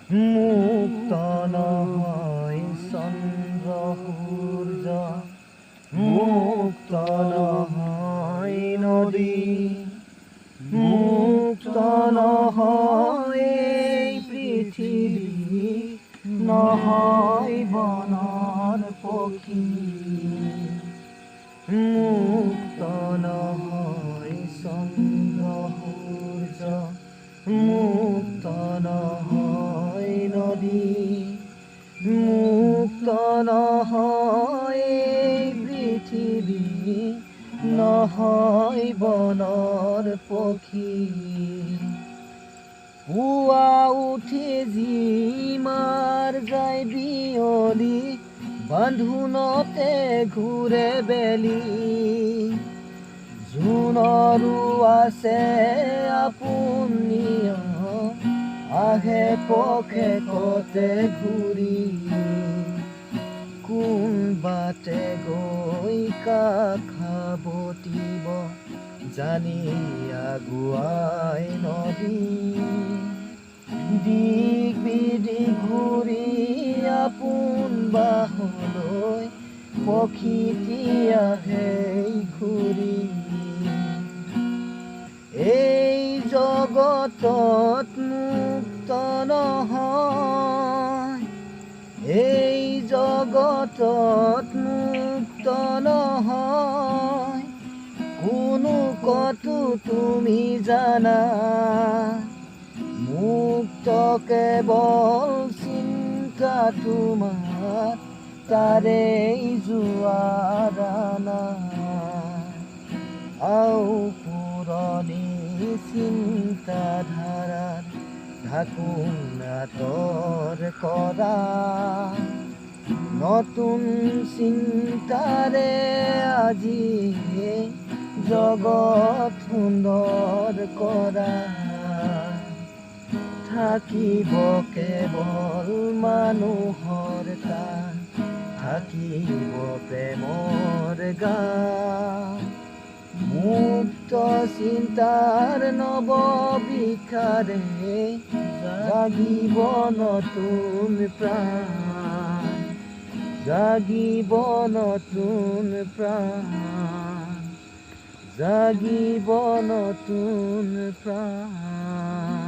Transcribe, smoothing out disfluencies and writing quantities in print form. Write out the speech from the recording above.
মুক্ত নহয় চন্দ্ৰ সূৰ্য, মুক্ত নহয় নদী, মুক্ত নহয় এই পৃথিৱী, নহয় বনৰ পক্ষী, মুক্ত নহয় চন্দ্ৰ সূৰ্য, মুক্ত নহয় নদী, মুক্ত নহয় এই পৃথিৱী, নহয় বনৰ পক্ষী। পুৱা উঠি যি মাৰ যায় বিয়লি, বান্ধোনতে ঘূৰে বেলি, জোনৰো আছে আপোন নিয়ম, আহে পষেকতে ঘূৰি, কোন বাটে গৈ কাক সাৱটিব, জানি আগুৱাই নদী, দিক বিদিক ঘূৰি আপোন বাহলৈ, পক্ষীটি আহে ঘূৰি। এই জগতত মুক্ত নহয়, এই জগতত মুক্ত নহয়, কোনো কতো তুমি জানা, মুক্ত কেৱল চিন্তা তোমাৰ, তাৰেই যোৱাৰ আনা, আও পুৰণি চিন্তাধাৰাৰ ঢাকুন আঁতৰ কৰা, নতুন চিন্তাৰে আজি জগত সুন্দৰ কৰা, থাকিব কেৱল মানুহৰ তান, থাকিব প্ৰেমৰ গান, মুক্ত চিন্তাৰ নৱ বিকাৰে জাগিব নতুন প্ৰাণ, জাগিব নতুন প্ৰাণ, জাগিব নতুন প্ৰাণ।